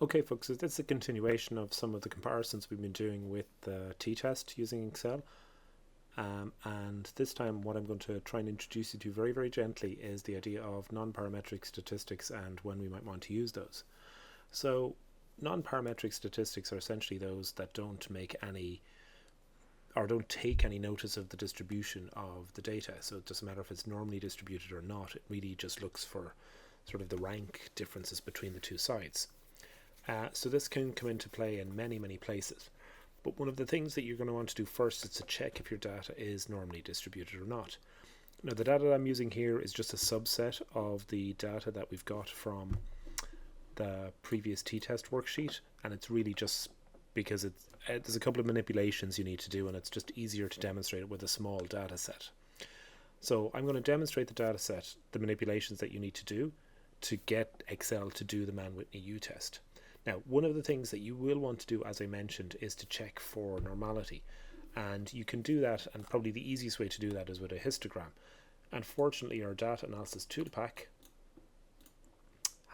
Okay, folks, so this is a continuation of some of the comparisons we've been doing with the t-test using Excel. And this time what I'm going to try and introduce you to very, very gently is the idea of non-parametric statistics and when we might want to use those. So non-parametric statistics are essentially those that don't make any or don't take any notice of the distribution of the data. So it doesn't matter if it's normally distributed or not. It really just looks for sort of the rank differences between the two sides. So this can come into play in many, many places. But one of the things that you're going to want to do first is to check if your data is normally distributed or not. Now, the data that I'm using here is just a subset of the data that we've got from the previous t-test worksheet, and it's really just because there's a couple of manipulations you need to do, and it's just easier to demonstrate it with a small data set. So I'm going to demonstrate the data set, the manipulations that you need to do to get Excel to do the Mann-Whitney U-test. Now, one of the things that you will want to do, as I mentioned, is to check for normality. And you can do that, and probably the easiest way to do that is with a histogram. And fortunately, our data analysis toolpack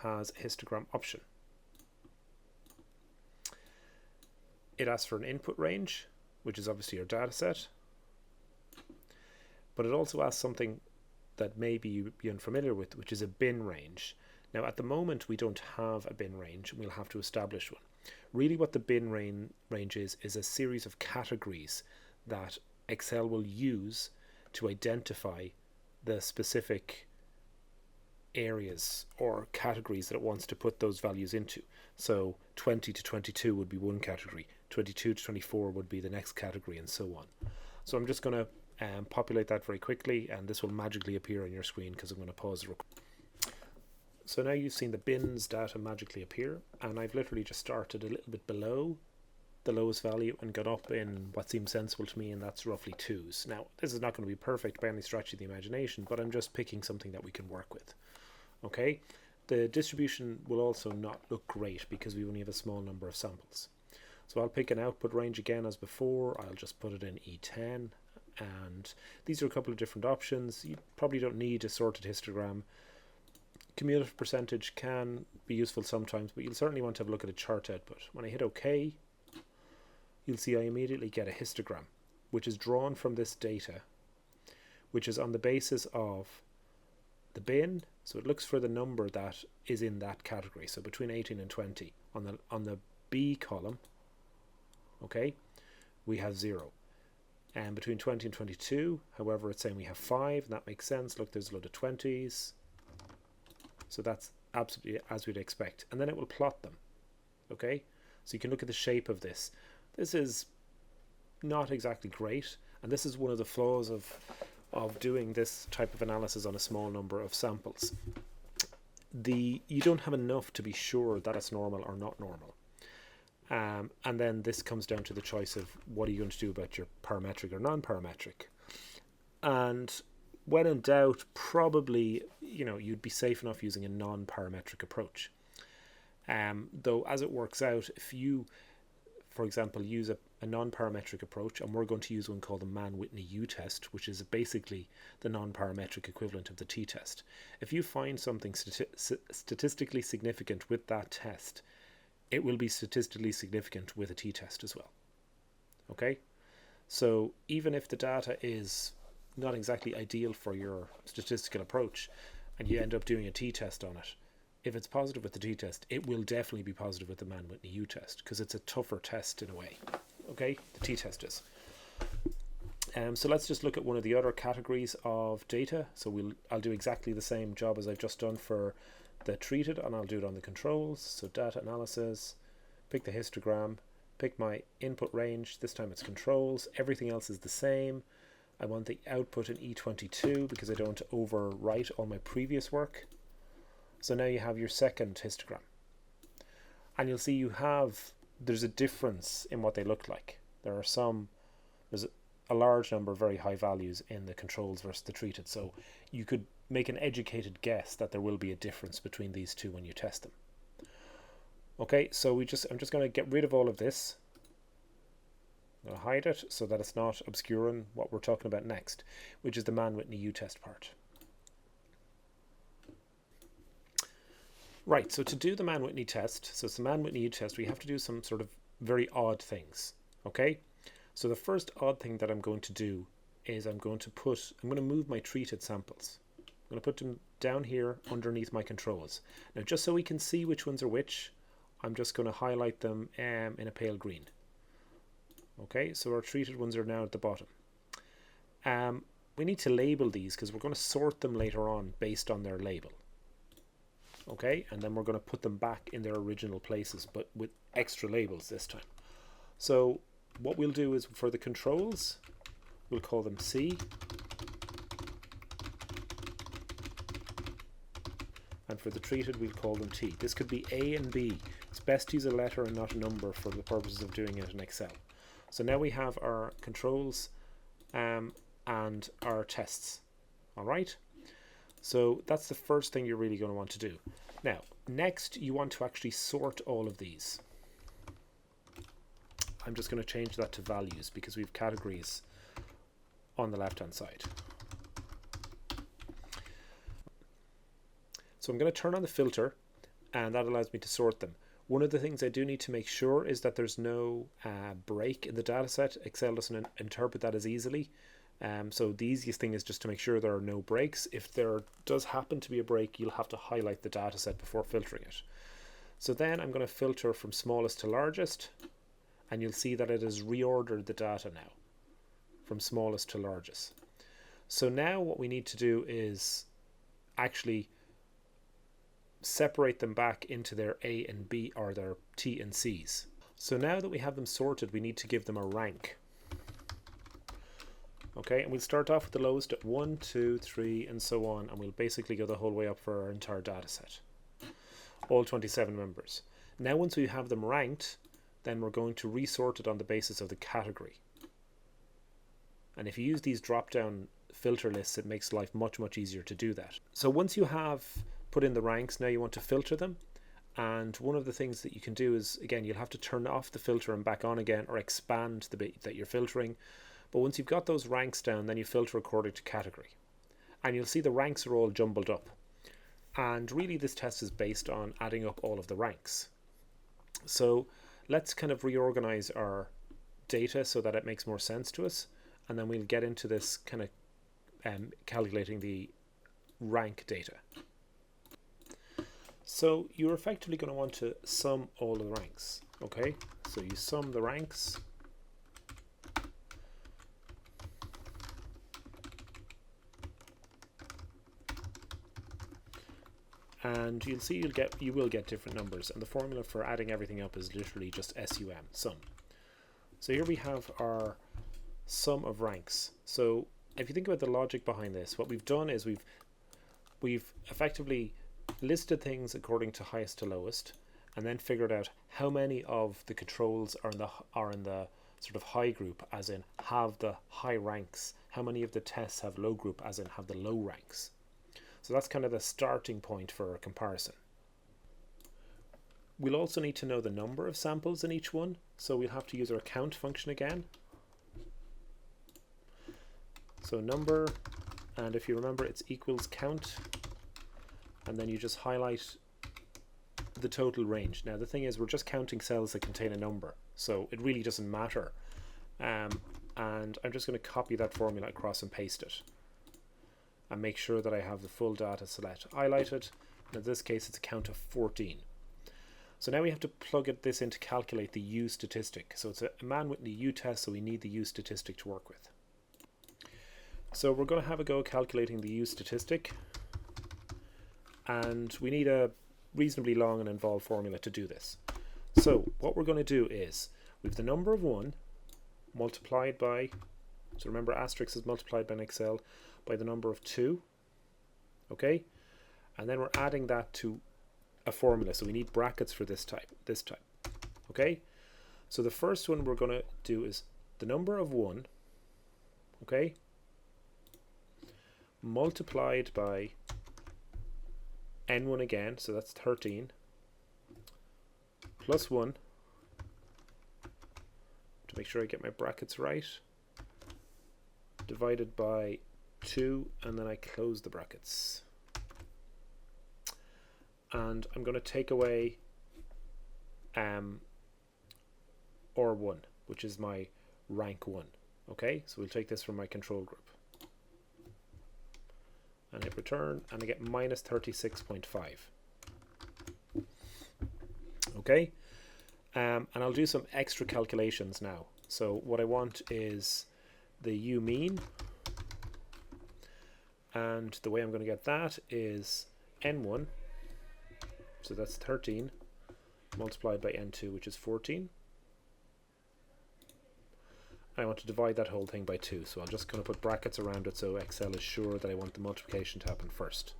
has a histogram option. It asks for an input range, which is obviously your data set. But it also asks something that maybe you'd be unfamiliar with, which is a bin range. Now, at the moment, we don't have a bin range, and we'll have to establish one. Really, what the bin range is a series of categories that Excel will use to identify the specific areas or categories that it wants to put those values into. So 20 to 22 would be one category, 22 to 24 would be the next category, and so on. So I'm just going to populate that very quickly, and this will magically appear on your screen because I'm going to pause the recording. So now you've seen the bins data magically appear, and I've literally just started a little bit below the lowest value and got up in what seems sensible to me, and that's roughly 2s. Now, this is not going to be perfect by any stretch of the imagination, but I'm just picking something that we can work with. Okay, the distribution will also not look great because we only have a small number of samples. So I'll pick an output range again as before. I'll just put it in E10, and these are a couple of different options. You probably don't need a sorted histogram. Cumulative percentage can be useful sometimes, but you'll certainly want to have a look at a chart output. When I hit OK, you'll see I immediately get a histogram, which is drawn from this data, which is on the basis of the bin. So it looks for the number that is in that category. So between 18 and 20. On the B column, okay, we have 0. And between 20 and 22, however, it's saying we have 5, and that makes sense. Look, there's a load of 20s. So that's absolutely as we'd expect. And then it will plot them. Okay? So you can look at the shape of this. This is not exactly great. And this is one of the flaws of doing this type of analysis on a small number of samples. You don't have enough to be sure that it's normal or not normal. And then this comes down to the choice of what are you going to do about your parametric or non-parametric. And when in doubt, probably you'd be safe enough using a non-parametric approach. Though as it works out, if you, for example, use a non-parametric approach, and we're going to use one called the Mann-Whitney U-test, which is basically the non-parametric equivalent of the t-test. If you find something statistically significant with that test, it will be statistically significant with a t-test as well. Okay? So even if the data is not exactly ideal for your statistical approach and you end up doing a t-test on it, if it's positive with the t-test, it will definitely be positive with the Mann-Whitney U-test because it's a tougher test in a way. Okay, the t-test is. So let's just look at one of the other categories of data. So I'll do exactly the same job as I've just done for the treated, and I'll do it on the controls. So data analysis, pick the histogram, pick my input range. This time it's controls. Everything else is the same. I want the output in E22 because I don't want to overwrite all my previous work. So now you have your second histogram. And you'll see there's a difference in what they look like. There's a large number of very high values in the controls versus the treated. So you could make an educated guess that there will be a difference between these two when you test them. Okay, so I'm just going to get rid of all of this. I'm going to hide it so that it's not obscuring what we're talking about next, which is the Mann-Whitney U-test part. Right, so to do the Mann-Whitney test, so it's the Mann-Whitney U-test, we have to do some sort of very odd things, okay? So the first odd thing that I'm going to do is I'm going to move my treated samples. I'm going to put them down here underneath my controls. Now, just so we can see which ones are which, I'm just going to highlight them in a pale green. Okay, so our treated ones are now at the bottom. We need to label these because we're going to sort them later on based on their label. Okay, and then we're going to put them back in their original places, but with extra labels this time. So what we'll do is for the controls, we'll call them C. And for the treated, we'll call them T. This could be A and B. It's best to use a letter and not a number for the purposes of doing it in Excel. So now we have our controls and our tests. All right. So that's the first thing you're really going to want to do. Now, next you want to actually sort all of these. I'm just going to change that to values because we have categories on the left-hand side. So I'm going to turn on the filter, and that allows me to sort them. One of the things I do need to make sure is that there's no break in the data set. Excel doesn't interpret that as easily. So the easiest thing is just to make sure there are no breaks. If there does happen to be a break, you'll have to highlight the data set before filtering it. So then I'm going to filter from smallest to largest, and you'll see that it has reordered the data now from smallest to largest. So now what we need to do is actually separate them back into their A and B or their T and C's. So now that we have them sorted, we need to give them a rank. Okay, and we'll start off with the lowest at 1, 2, 3, and so on, and we'll basically go the whole way up for our entire data set, all 27 members. Now once we have them ranked, then we're going to resort it on the basis of the category. And if you use these drop-down filter lists, it makes life much, much easier to do that. So once you have put in the ranks, now you want to filter them. And one of the things that you can do is, again, you'll have to turn off the filter and back on again, or expand the bit that you're filtering. But once you've got those ranks down, then you filter according to category. And you'll see the ranks are all jumbled up. And really this test is based on adding up all of the ranks. So let's kind of reorganize our data so that it makes more sense to us. And then we'll get into this kind of calculating the rank data. So you're effectively going to want to sum all the ranks. Okay, so you sum the ranks. And you'll see you will get different numbers, and the formula for adding everything up is literally just SUM, sum. So here we have our sum of ranks. So if you think about the logic behind this, what we've done is we've effectively listed things according to highest to lowest, and then figured out how many of the controls are in the sort of high group, as in have the high ranks, how many of the tests have low group, as in have the low ranks. So that's kind of the starting point for a comparison. We'll also need to know the number of samples in each one, so we'll have to use our count function again. So number, and if you remember, it's equals count, and then you just highlight the total range. Now the thing is, we're just counting cells that contain a number, so it really doesn't matter. And I'm just going to copy that formula across and paste it, and make sure that I have the full data set highlighted. In this case, it's a count of 14. So now we have to plug this in to calculate the U statistic. So it's a Mann-Whitney U-test, so we need the U statistic to work with. So we're going to have a go calculating the U statistic, and we need a reasonably long and involved formula to do this. So what we're going to do is, we have the number of 1 multiplied by, so remember asterisk is multiplied by in Excel, by the number of 2, okay, and then we're adding that to a formula, so we need brackets for this type, okay. So the first one we're going to do is the number of 1, okay, multiplied by n1 again, so that's 13, plus 1, to make sure I get my brackets right, divided by 2, and then I close the brackets. and I'm going to take away R1, which is my rank 1. Okay, so we'll take this from my control group. And hit return, and I get minus 36.5. Okay, and I'll do some extra calculations now. So what I want is the U mean, and the way I'm going to get that is N1, so that's 13, multiplied by N2, which is 14. I want to divide that whole thing by 2, so I'll just kind of put brackets around it so Excel is sure that I want the multiplication to happen first.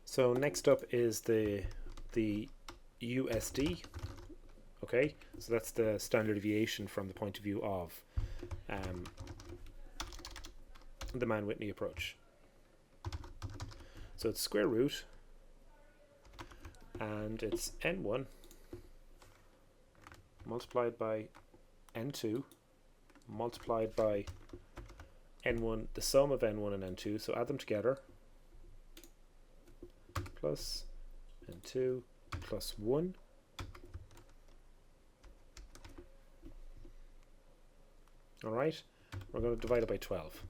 So next up is the USD. Okay, so that's the standard deviation from the point of view of the Mann-Whitney approach. So it's square root, and it's N1 multiplied by N2 multiplied by N1, the sum of N1 and N2, so add them together, plus N2 plus 1 . Alright, we're going to divide it by 12.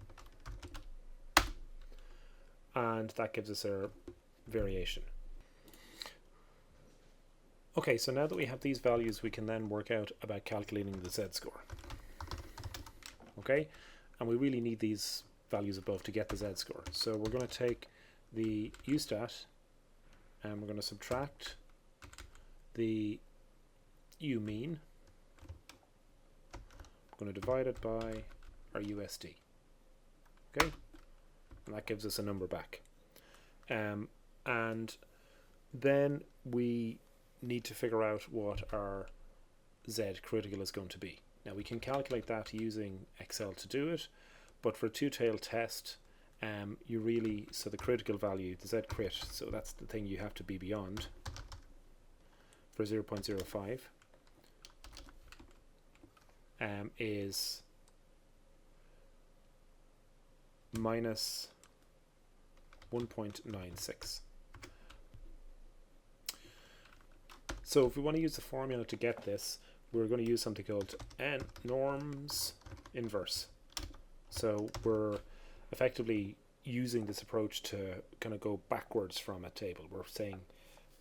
And that gives us our variation. Okay, so now that we have these values, we can then work out about calculating the z-score. Okay, and we really need these values above to get the z-score. So we're going to take the U-stat and we're going to subtract the U-mean. We're going to divide it by our USD. Okay, and that gives us a number back. And then we need to figure out what our Z critical is going to be. Now we can calculate that using Excel to do it, but for a two-tailed test, so the critical value, the Z crit, so that's the thing you have to be beyond for 0.05, is minus 1.96. So if we want to use the formula to get this, we're going to use something called norms inverse. So we're effectively using this approach to kind of go backwards from a table. We're saying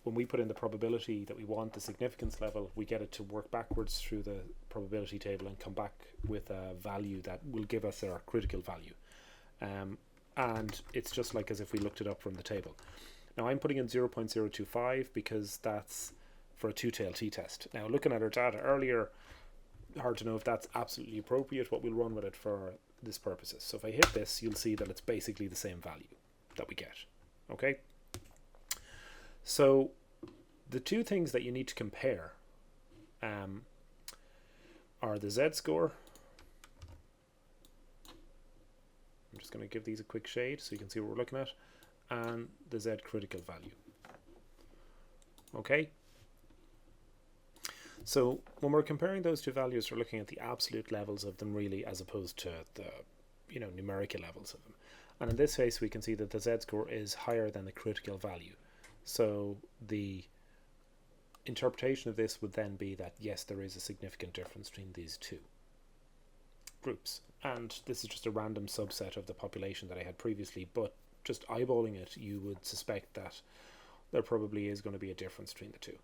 when we put in the probability that we want the significance level, we get it to work backwards through the probability table and come back with a value that will give us our critical value. And it's just like as if we looked it up from the table. Now I'm putting in 0.025 because that's for a two-tailed t-test. Now looking at our data earlier, hard to know if that's absolutely appropriate, but we'll run with it for this purposes. So if I hit this, you'll see that it's basically the same value that we get. Okay? So the two things that you need to compare are the z-score. I'm just going to give these a quick shade so you can see what we're looking at, and the Z critical value. Okay? So when we're comparing those two values, we're looking at the absolute levels of them really, as opposed to the numerical levels of them. And in this case, we can see that the z-score is higher than the critical value. So the interpretation of this would then be that yes, there is a significant difference between these two groups. And this is just a random subset of the population that I had previously, but just eyeballing it, you would suspect that there probably is going to be a difference between the two.